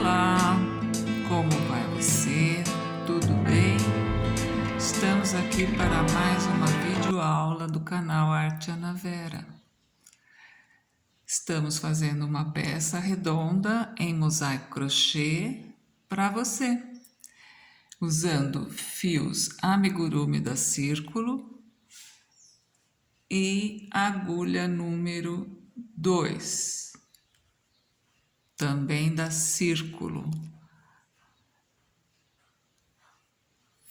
Olá, como vai você? Tudo bem? Estamos aqui para mais uma videoaula do canal Arte Ana Vera. Estamos fazendo uma peça redonda em mosaico crochê para você, usando fios amigurumi da Círculo e agulha número 2. Também da Círculo.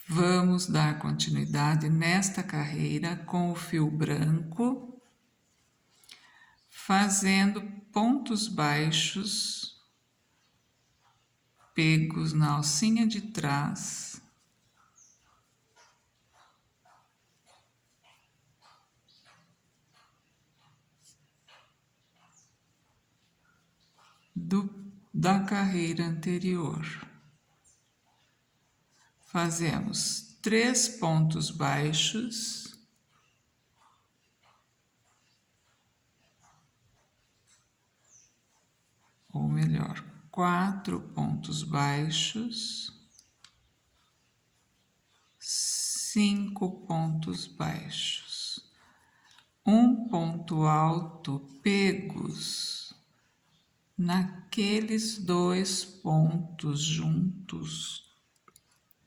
Vamos dar continuidade nesta carreira com o fio branco, fazendo pontos baixos pegos na alcinha de trás, da carreira anterior. Fazemos 3 pontos baixos, ou melhor, 4 pontos baixos, 5 pontos baixos, um ponto alto pegos naqueles 2 pontos juntos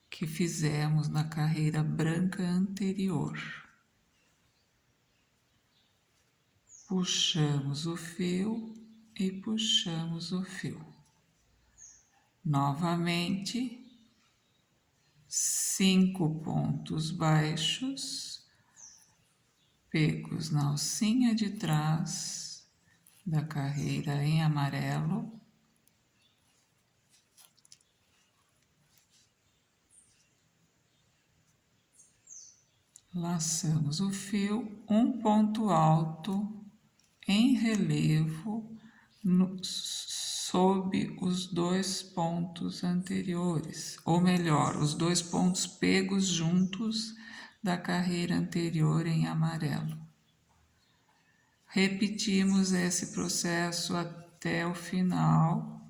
que fizemos na carreira branca anterior. Puxamos o fio e puxamos o fio. Novamente, 5 pontos baixos, pegos na alcinha de trás da carreira em amarelo. Laçamos o fio, um ponto alto em relevo sob os 2 pontos anteriores, ou melhor, os 2 pontos pegos juntos da carreira anterior em amarelo. Repetimos esse processo até o final,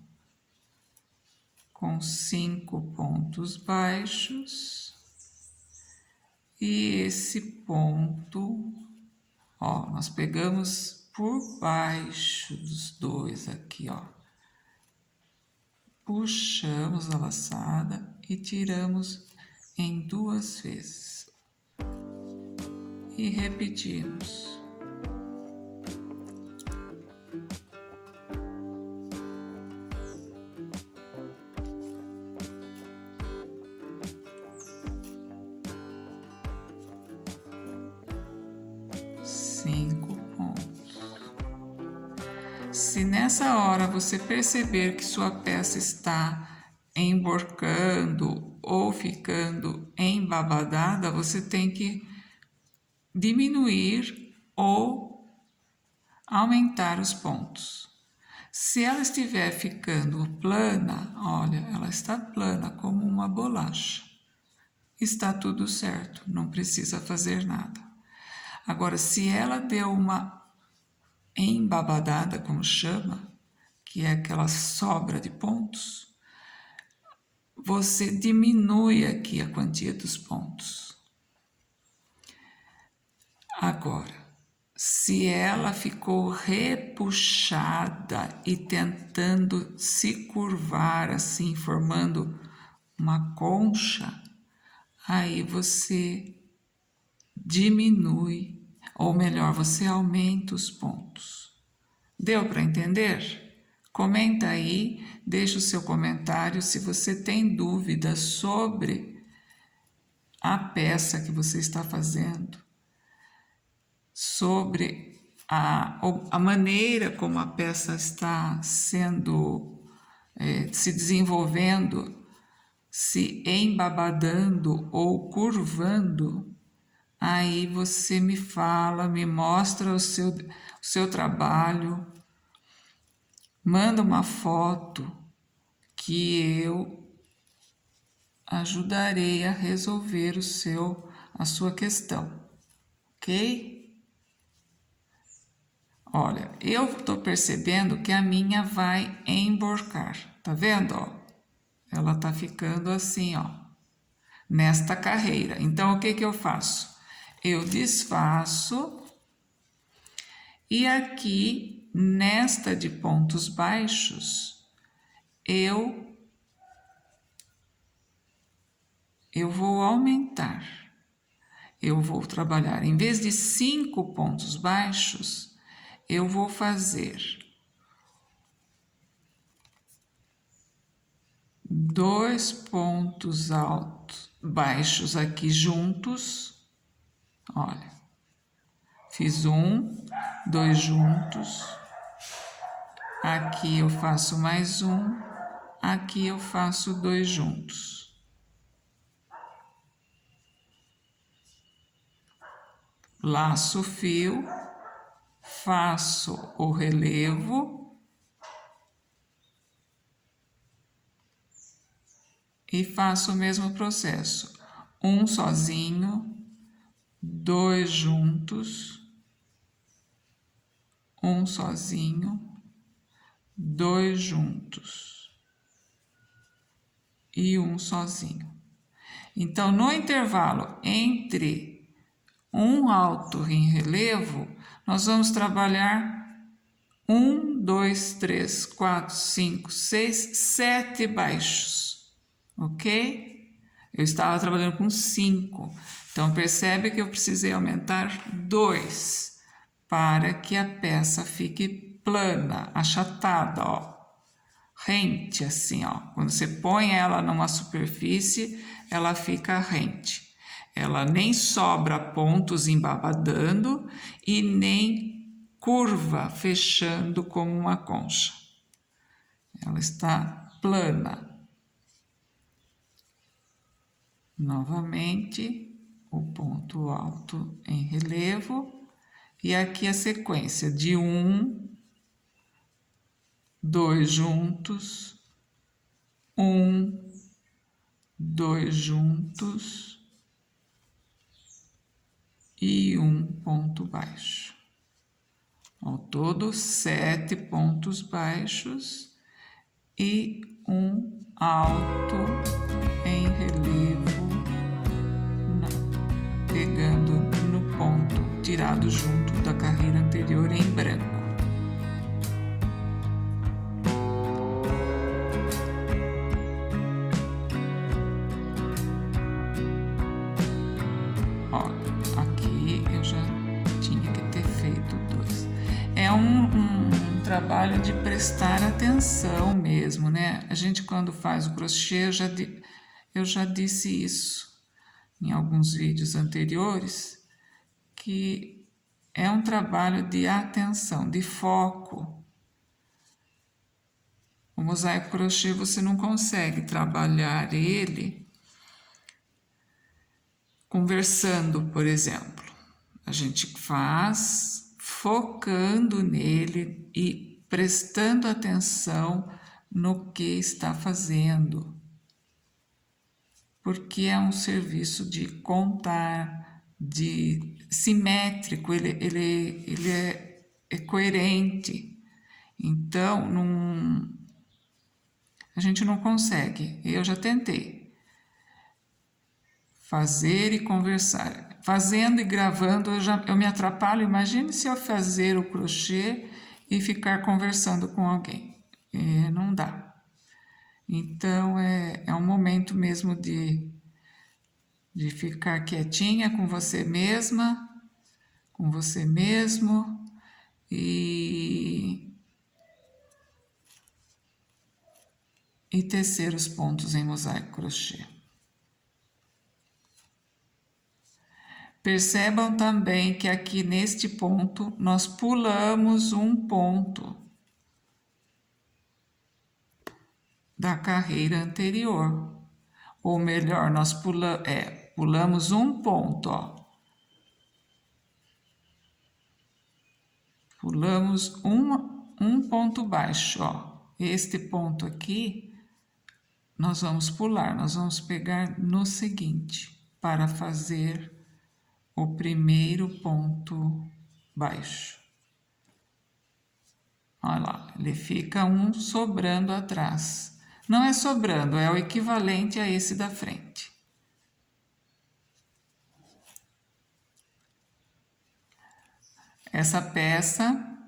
com 5 pontos baixos, e esse ponto, ó, nós pegamos por baixo dos 2 aqui, ó. Puxamos a laçada e tiramos em 2 vezes. E repetimos. Cinco pontos. Se nessa hora você perceber que sua peça está emborcando ou ficando embabadada, você tem que diminuir ou aumentar os pontos. Se ela estiver ficando plana, olha, ela está plana como uma bolacha. Está tudo certo, não precisa fazer nada. Agora, se ela deu uma embabadada, como chama, que é aquela sobra de pontos, você diminui aqui a quantia dos pontos. Agora, se ela ficou repuxada e tentando se curvar assim, formando uma concha, aí você diminui, ou melhor, você aumenta os pontos. Deu para entender? Comenta aí, deixa o seu comentário se você tem dúvidas sobre a peça que você está fazendo, sobre a maneira como a peça está sendo, se desenvolvendo, se embabadando ou curvando. Aí você me fala, me mostra o seu trabalho, manda uma foto que eu ajudarei a resolver a sua questão, ok? Olha, eu estou percebendo que a minha vai emborcar. Tá vendo, ó? Ela tá ficando assim, ó, nesta carreira. Então, o que que eu faço? Eu desfaço e aqui, nesta de pontos baixos, eu vou aumentar. Eu vou trabalhar, em vez de 5 pontos baixos, eu vou fazer 2 pontos baixos aqui juntos. Olha, fiz 1, 2 juntos. Aqui eu faço mais 1, aqui eu faço 2 juntos. Laço o fio, faço o relevo e faço o mesmo processo. 1 sozinho, 2 juntos, 1 sozinho, 2 juntos e 1 sozinho. Então, no intervalo entre um alto em relevo, nós vamos trabalhar 1, 2, 3, 4, 5, 6, 7 baixos, ok? Eu estava trabalhando com 5, então percebe que eu precisei aumentar 2 para que a peça fique plana, achatada, ó, rente assim, ó. Quando você põe ela numa superfície, ela fica rente. Ela nem sobra pontos embabadando e nem curva fechando como uma concha. Ela está plana. Novamente, o ponto alto em relevo. E aqui a sequência de 1, 2 juntos, 1, 2 juntos e 1 ponto baixo. Ao todo, 7 pontos baixos e 1 alto em relevo, pegando no ponto tirado junto da carreira anterior em branco. Trabalho de prestar atenção mesmo, né? A gente quando faz o crochê, eu já disse isso em alguns vídeos anteriores, que é um trabalho de atenção, de foco. O mosaico crochê você não consegue trabalhar ele conversando, por exemplo. A gente faz focando nele e prestando atenção no que está fazendo. Porque é um serviço de contar, de simétrico, ele é coerente. Então, a gente não consegue. Eu já tentei fazer e conversar. Fazendo e gravando, eu me atrapalho. Imagine se eu fazer o crochê e ficar conversando com alguém. Não dá. Então, é um momento mesmo de ficar quietinha com você mesma, com você mesmo e tecer os pontos em mosaico crochê. Percebam também que aqui neste ponto nós pulamos um ponto da carreira anterior. Ou melhor, nós pulamos um ponto, ó. Pulamos um ponto baixo, ó. Este ponto aqui, nós vamos pular, nós vamos pegar no seguinte, para fazer o primeiro ponto baixo. Olha lá, ele fica um sobrando atrás. Não é sobrando, é o equivalente a esse da frente. Essa peça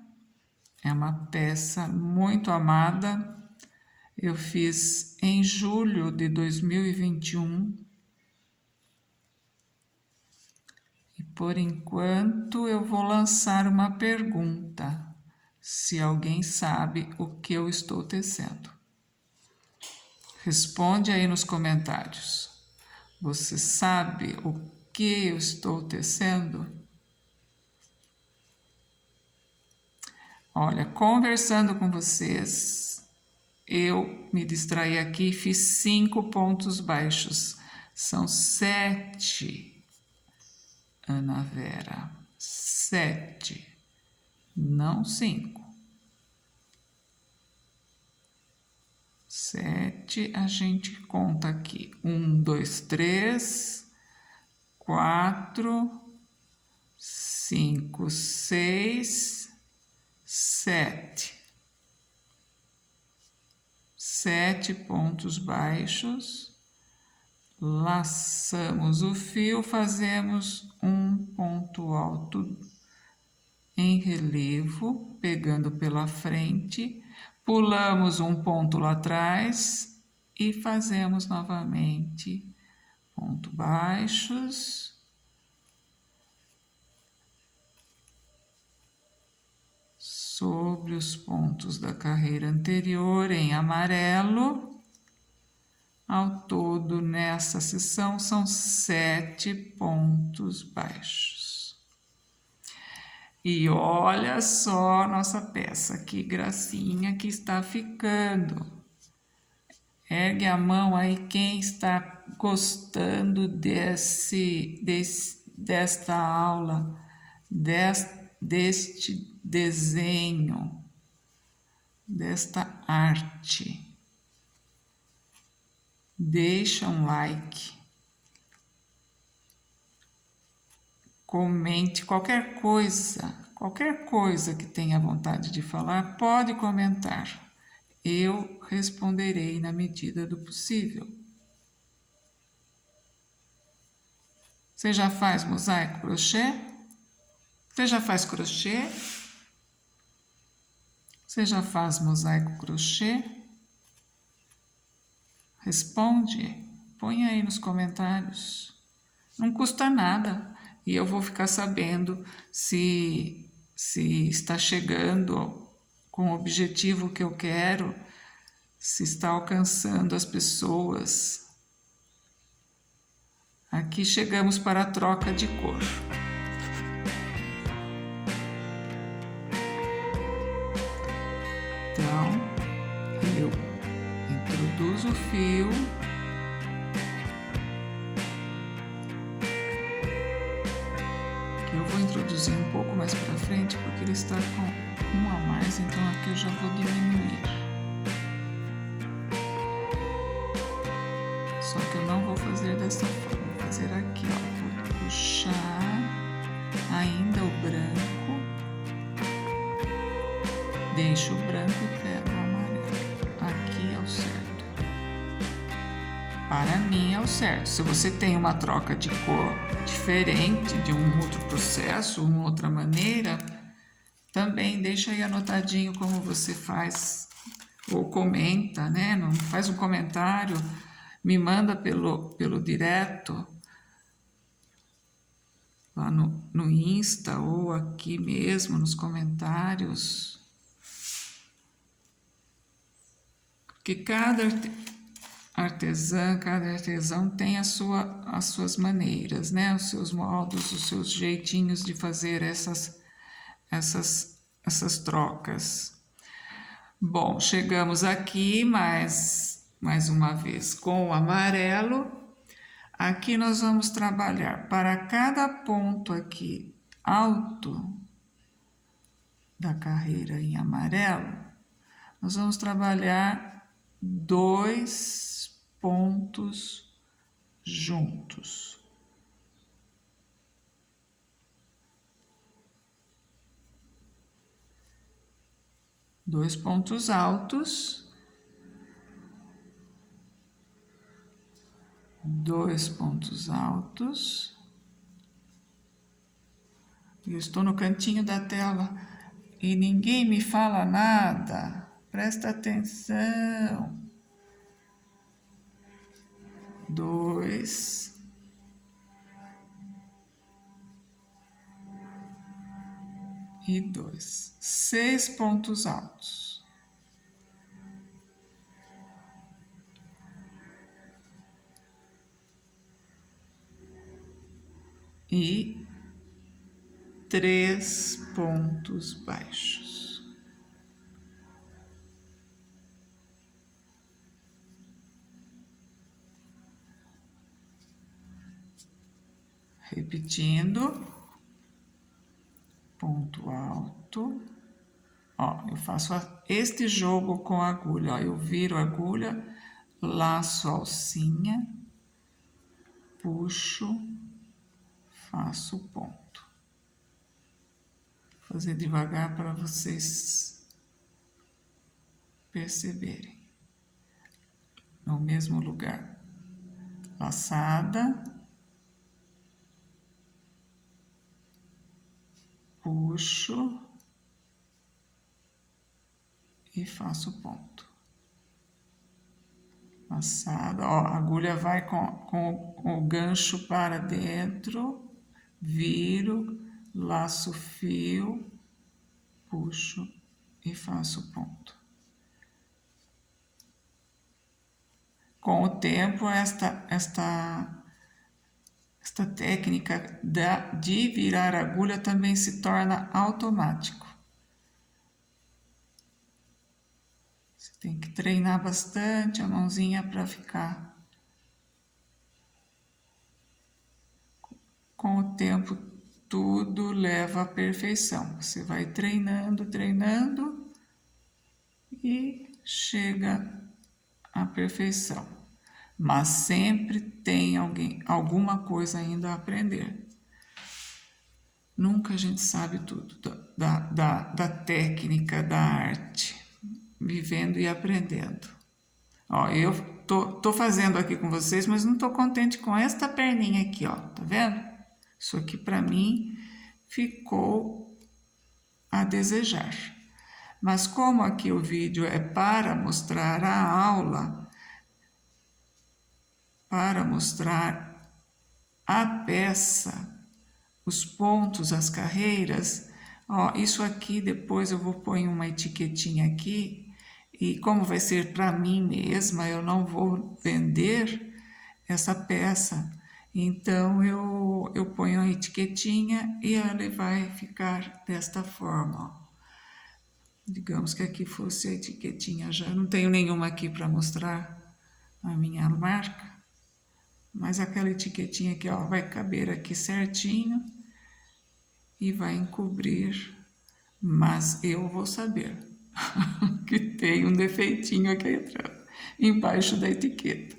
é uma peça muito amada. Eu fiz em julho de 2021. E por enquanto eu vou lançar uma pergunta. Se alguém sabe o que eu estou tecendo. Responde aí nos comentários. Você sabe o que eu estou tecendo? Olha, conversando com vocês, eu me distraí aqui e fiz 5 pontos baixos. São 7, Ana Vera. 7, não 5. 7, a gente conta aqui. 1, 2, 3, 4, 5, 6, 7. 7 pontos baixos. Laçamos o fio, fazemos um ponto alto em relevo, pegando pela frente. Pulamos um ponto lá atrás e fazemos novamente pontos baixos, sobre os pontos da carreira anterior em amarelo. Ao todo, nessa seção, são 7 pontos baixos. E olha só nossa peça, que gracinha que está ficando. Ergue a mão aí quem está gostando desta aula, deste desenho, desta arte. Deixa um like. Comente qualquer coisa que tenha vontade de falar, pode comentar. Eu responderei na medida do possível. Você já faz mosaico crochê? Você já faz crochê? Você já faz mosaico crochê? Responde, põe aí nos comentários. Não custa nada e eu vou ficar sabendo se está chegando com o objetivo que eu quero, se está alcançando as pessoas. Aqui chegamos para a troca de cor. Então, eu introduzo o fio. Eu vou introduzir um pouco mais para frente porque ele está com um a mais, então aqui eu já vou diminuir. Só que eu não vou fazer dessa forma, vou fazer aqui, ó. Vou puxar ainda o branco, deixo o branco e pego o amarelo. Aqui é o certo. Para mim é o certo. Se você tem uma troca de cor diferente, de um outro processo, uma outra maneira, também deixa aí anotadinho como você faz, ou comenta, né? Não faz um comentário, me manda pelo direto, lá no Insta ou aqui mesmo nos comentários. Porque cada artesão tem as suas maneiras, né? Os seus modos, os seus jeitinhos de fazer essas trocas. Bom, chegamos aqui mais uma vez com o amarelo. Aqui nós vamos trabalhar para cada ponto aqui alto da carreira em amarelo, nós vamos trabalhar 2 pontos juntos. 2 pontos altos, 2 pontos altos. Eu estou no cantinho da tela e ninguém me fala nada. Presta atenção. 2 e 2. 6 pontos altos. E 3 pontos baixos. Repetindo, ponto alto. Ó, eu faço este jogo com a agulha. Ó, eu viro a agulha, laço a alcinha, puxo, faço o ponto. Vou fazer devagar para vocês perceberem. No mesmo lugar. Laçada, puxo e faço o ponto. Laçada, ó, a agulha vai com o gancho para dentro, viro, laço o fio, puxo e faço o ponto. Com o tempo, esta técnica de virar a agulha também se torna automático. Você tem que treinar bastante a mãozinha para ficar. Com o tempo, tudo leva à perfeição. Você vai treinando, treinando e chega à perfeição. Mas sempre tem alguma coisa ainda a aprender. Nunca a gente sabe tudo da técnica, da arte, vivendo e aprendendo. Ó, eu tô fazendo aqui com vocês, mas não tô contente com esta perninha aqui, ó, tá vendo? Isso aqui para mim ficou a desejar. Mas como aqui o vídeo é para mostrar a aula, para mostrar a peça, os pontos, as carreiras, ó, isso aqui depois eu vou pôr uma etiquetinha aqui, e como vai ser para mim mesma, eu não vou vender essa peça, então eu ponho a etiquetinha e ela vai ficar desta forma, ó. Digamos que aqui fosse a etiquetinha, já não tenho nenhuma aqui para mostrar a minha marca, mas aquela etiquetinha aqui, ó, vai caber aqui certinho e vai encobrir, mas eu vou saber que tem um defeitinho aqui embaixo da etiqueta.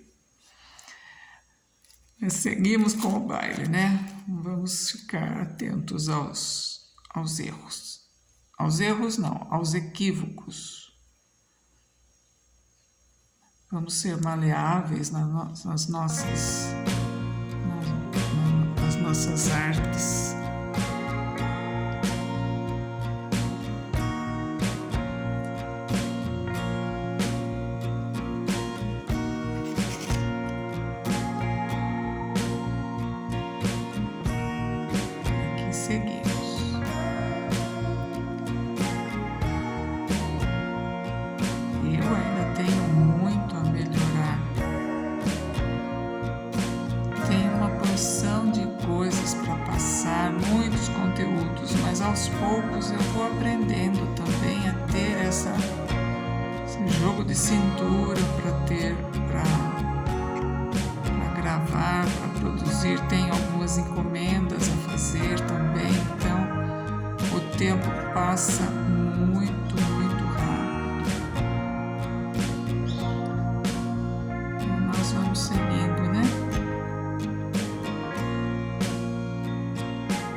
Mas seguimos com o baile, né? Vamos ficar atentos aos erros. Aos erros não, aos equívocos. Vamos ser maleáveis nas nossas artes. Aqui seguimos. Eu ainda tenho muito a melhorar. Tenho uma porção de coisas para passar, muitos conteúdos, mas aos poucos eu vou aprendendo também a ter esse jogo de cintura para gravar, para produzir. Tenho algumas encomendas a fazer também, então o tempo passa muito, muito rápido. E nós vamos seguindo, né?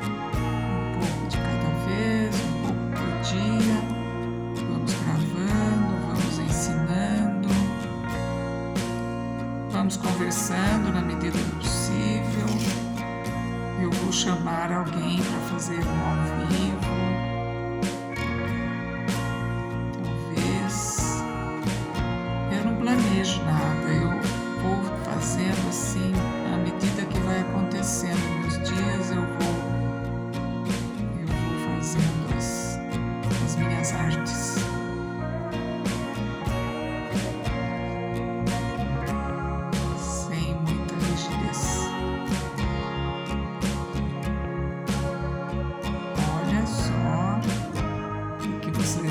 Um pouco de cada vez, um pouco por dia. Vamos gravando.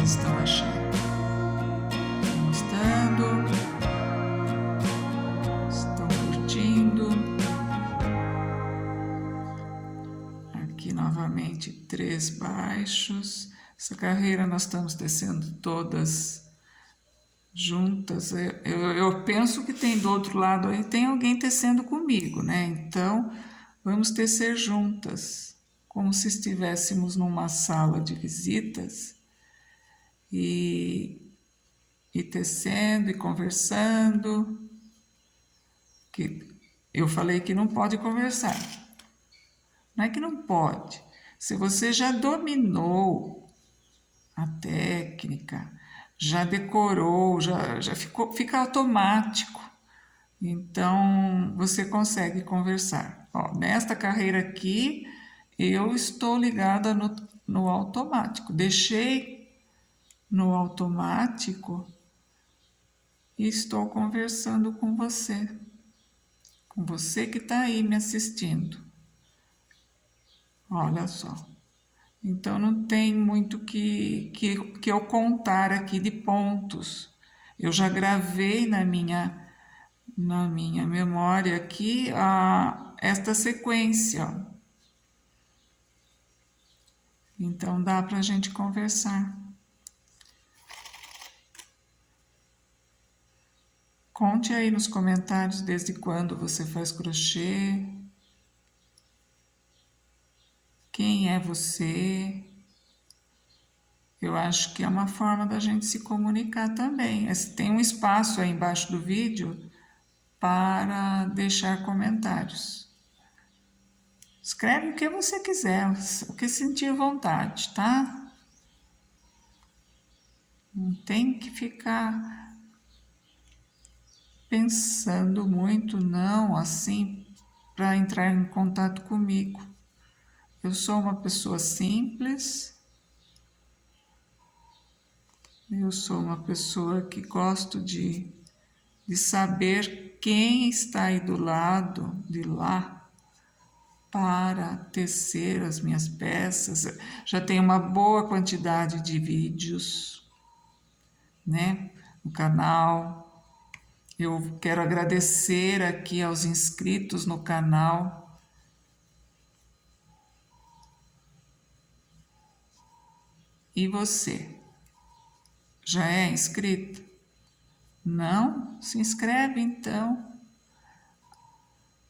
vocês estão achando? Estão gostando? Estão curtindo? Aqui novamente 3 baixos. Essa carreira nós estamos tecendo todas juntas. Eu penso que tem do outro lado aí, tem alguém tecendo comigo, né? Então, vamos tecer juntas, como se estivéssemos numa sala de visitas e tecendo e conversando. Que eu falei que não pode conversar. Não é que não pode. Se você já dominou a técnica, já decorou, fica automático. Então, você consegue conversar. Ó, nesta carreira aqui, eu estou ligada no automático. Deixei no automático e estou conversando com você. Com você que está aí me assistindo. Olha só. Então, não tem muito que eu contar aqui de pontos. Eu já gravei na minha memória aqui esta sequência. Então, dá para a gente conversar. Conte aí nos comentários desde quando você faz crochê. Quem é você? Eu acho que é uma forma da gente se comunicar também. Tem um espaço aí embaixo do vídeo para deixar comentários. Escreve o que você quiser, o que sentir vontade, tá? Não tem que ficar pensando muito, não, assim, para entrar em contato comigo. Eu sou uma pessoa simples. Eu sou uma pessoa que gosto de saber quem está aí do lado de lá para tecer as minhas peças. Já tenho uma boa quantidade de vídeos, né, no canal. Eu quero agradecer aqui aos inscritos no canal. E você? Já é inscrito? Não? Se inscreve então.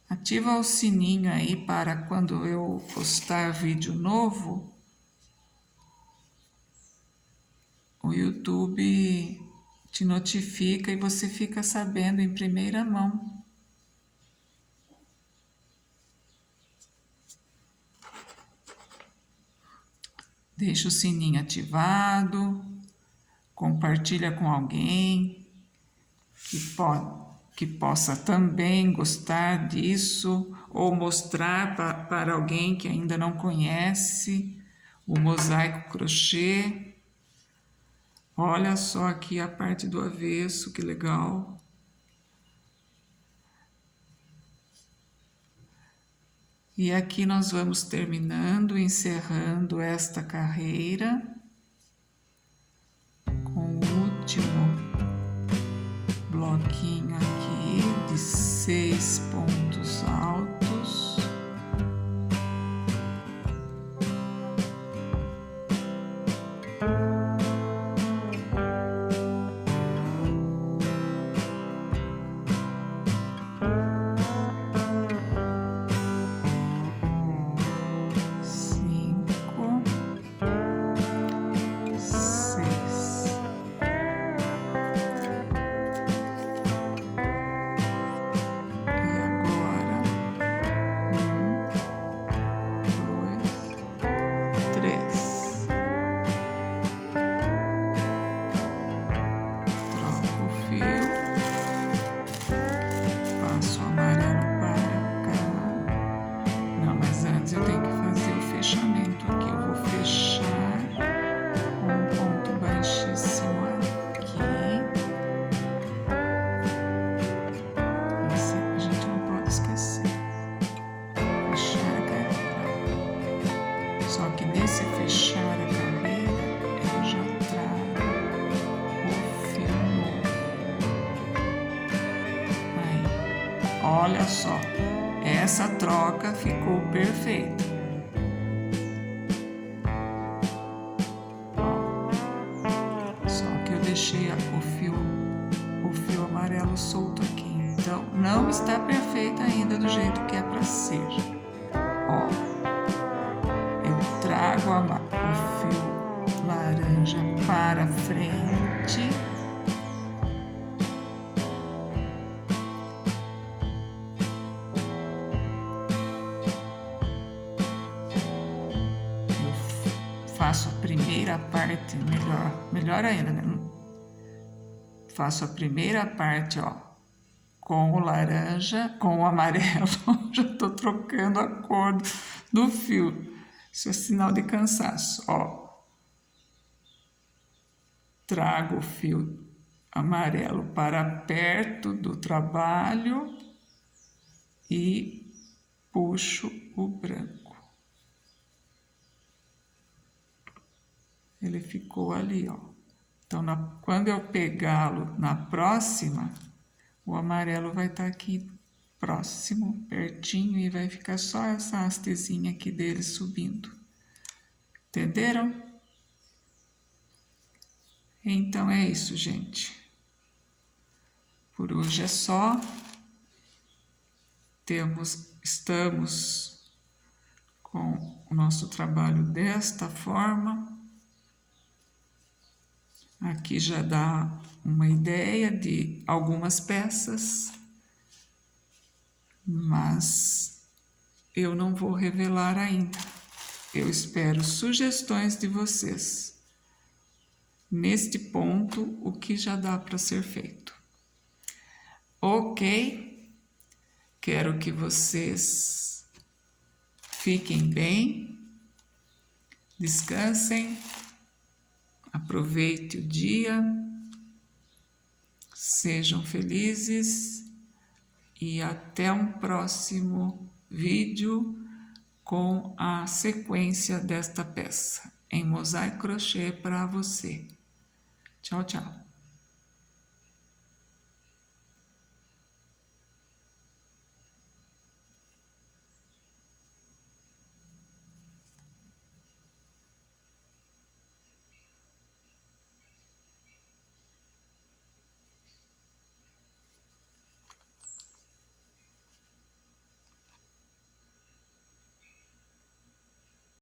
Ativa o sininho aí para quando eu postar vídeo novo, o YouTube te notifica e você fica sabendo em primeira mão. Deixa o sininho ativado, compartilha com alguém que possa também gostar disso, ou mostrar para alguém que ainda não conhece o mosaico crochê. Olha só aqui a parte do avesso, que legal. E aqui nós vamos terminando, encerrando esta carreira com o último bloquinho aqui de 6 pontos altos. olha só, essa troca ficou perfeita. Ó, só que eu deixei o fio amarelo solto aqui, então não está perfeita ainda do jeito que é para ser. Ó, eu trago o fio laranja para frente. Faço a primeira parte, melhor ainda, né? Faço a primeira parte, ó, com o laranja, com o amarelo. Já estou trocando a cor do fio. Isso é sinal de cansaço, ó. Trago o fio amarelo para perto do trabalho e puxo o branco. Ele ficou ali, ó. Então, quando eu pegá-lo na próxima, o amarelo vai estar aqui próximo, pertinho, e vai ficar só essa hastezinha aqui dele subindo. Entenderam? Então é isso, gente. Por hoje é só. Estamos com o nosso trabalho desta forma. Aqui já dá uma ideia de algumas peças, mas eu não vou revelar ainda. Eu espero sugestões de vocês. Neste ponto, o que já dá para ser feito. Ok? Quero que vocês fiquem bem, descansem, aproveite o dia, sejam felizes e até um próximo vídeo com a sequência desta peça em mosaico crochê para você. Tchau, tchau.